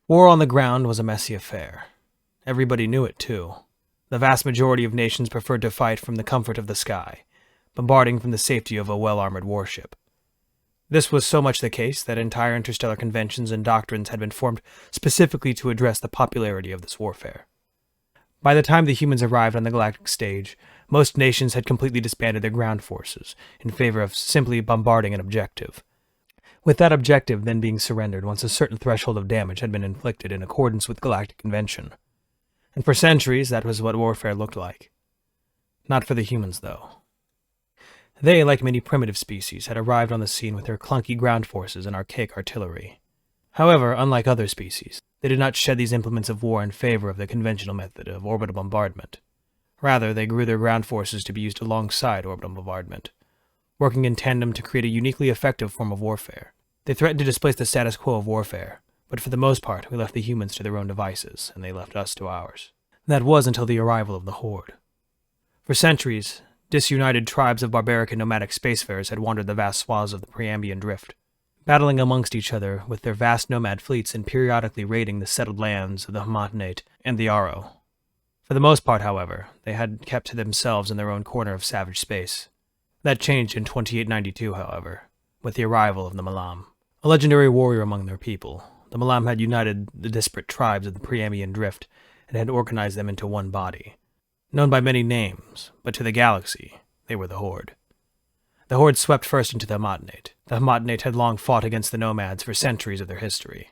War on the ground was a messy affair. Everybody knew it, too. The vast majority of nations preferred to fight from the comfort of the sky, bombarding from the safety of a well-armored warship. This was so much the case that entire interstellar conventions and doctrines had been formed specifically to address the popularity of this warfare. By the time the humans arrived on the galactic stage, most nations had completely disbanded their ground forces in favor of simply bombarding an objective, with that objective then being surrendered once a certain threshold of damage had been inflicted in accordance with galactic convention. And for centuries, that was what warfare looked like. Not for the humans, though. They, like many primitive species, had arrived on the scene with their clunky ground forces and archaic artillery. However, unlike other species, they did not shed these implements of war in favor of the conventional method of orbital bombardment. Rather, they grew their ground forces to be used alongside orbital bombardment, working in tandem to create a uniquely effective form of warfare. They threatened to displace the status quo of warfare, but for the most part, we left the humans to their own devices, and they left us to ours. That was until the arrival of the Horde. For centuries, disunited tribes of barbaric and nomadic spacefarers had wandered the vast swaths of the Preambian Drift, battling amongst each other with their vast nomad fleets and periodically raiding the settled lands of the Hamatanate and the Aro. For the most part, however, they had kept to themselves in their own corner of savage space. That changed in 2892, however, with the arrival of the Malam. A legendary warrior among their people, the Malam had united the disparate tribes of the Preambian Drift and had organized them into one body. Known by many names, but to the galaxy, they were the Horde. The Horde swept first into the Hamatanate. The Hamatanate had long fought against the Nomads for centuries of their history,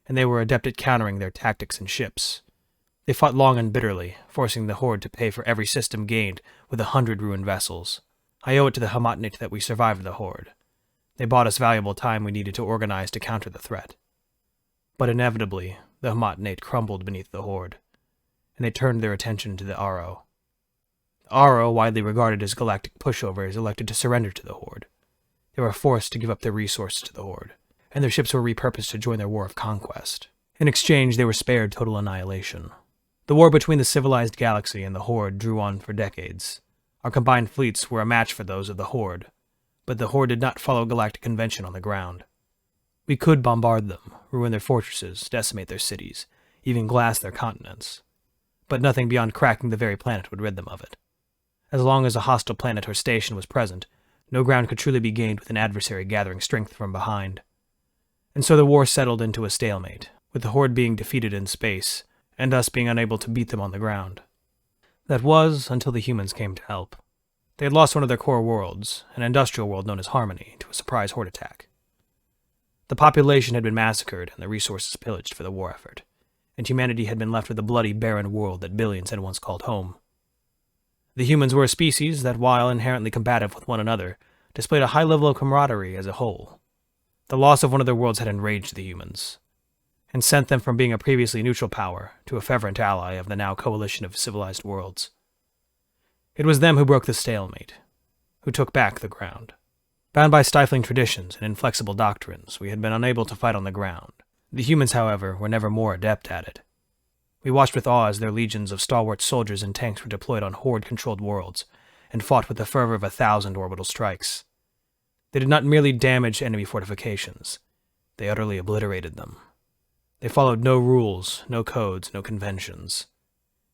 and they were adept at countering their tactics and ships. They fought long and bitterly, forcing the Horde to pay for every system gained with 100 ruined vessels. I owe it to the Hamatanate that we survived the Horde. They bought us valuable time we needed to organize to counter the threat. But inevitably, the Hamatanate crumbled beneath the Horde, and they turned their attention to the Aro. The Aro, widely regarded as galactic pushovers, elected to surrender to the Horde. They were forced to give up their resources to the Horde, and their ships were repurposed to join their war of conquest. In exchange, they were spared total annihilation. The war between the civilized galaxy and the Horde drew on for decades. Our combined fleets were a match for those of the Horde, but the Horde did not follow galactic convention on the ground. We could bombard them, ruin their fortresses, decimate their cities, even glass their continents. But nothing beyond cracking the very planet would rid them of it. As long as a hostile planet or station was present, no ground could truly be gained with an adversary gathering strength from behind. And so the war settled into a stalemate, with the Horde being defeated in space, and us being unable to beat them on the ground. That was until the humans came to help. They had lost one of their core worlds, an industrial world known as Harmony, to a surprise Horde attack. The population had been massacred and the resources pillaged for the war effort, and humanity had been left with a bloody, barren world that billions had once called home. The humans were a species that, while inherently combative with one another, displayed a high level of camaraderie as a whole. The loss of one of their worlds had enraged the humans, and sent them from being a previously neutral power to a fervent ally of the now coalition of civilized worlds. It was them who broke the stalemate, who took back the ground. Bound by stifling traditions and inflexible doctrines, we had been unable to fight on the ground. The humans, however, were never more adept at it. We watched with awe as their legions of stalwart soldiers and tanks were deployed on Horde-controlled worlds, and fought with the fervor of 1,000 orbital strikes. They did not merely damage enemy fortifications, they utterly obliterated them. They followed no rules, no codes, no conventions.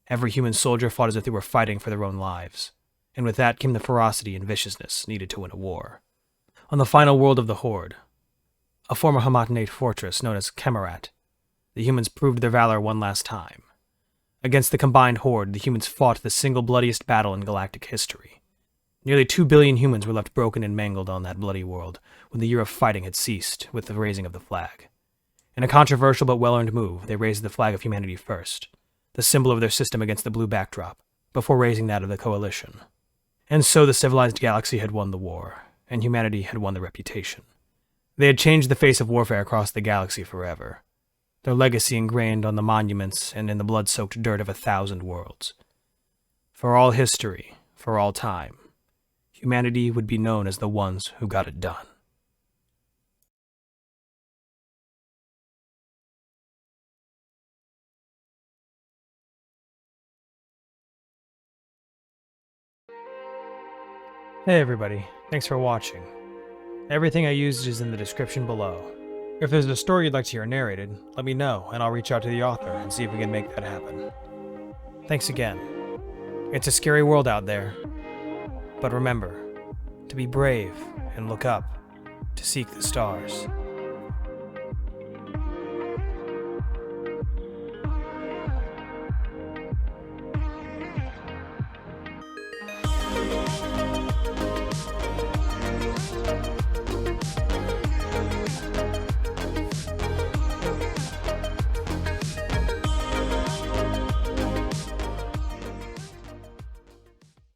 Every human soldier fought as if they were fighting for their own lives, and with that came the ferocity and viciousness needed to win a war. On the final world of the Horde, a former Hamatanate fortress known as Kemarat, the humans proved their valor one last time. Against the combined Horde, the humans fought the single bloodiest battle in galactic history. Nearly 2 billion humans were left broken and mangled on that bloody world when the year of fighting had ceased with the raising of the flag. In a controversial but well-earned move, they raised the flag of humanity first, the symbol of their system against the blue backdrop, before raising that of the coalition. And so the civilized galaxy had won the war, and humanity had won the reputation. They had changed the face of warfare across the galaxy forever, their legacy ingrained on the monuments and in the blood-soaked dirt of 1,000 worlds. For all history, for all time, humanity would be known as the ones who got it done. Hey everybody, thanks for watching. Everything I used is in the description below. If there's a story you'd like to hear narrated, let me know and I'll reach out to the author and see if we can make that happen. Thanks again. It's a scary world out there. But remember, to be brave and look up, to seek the stars.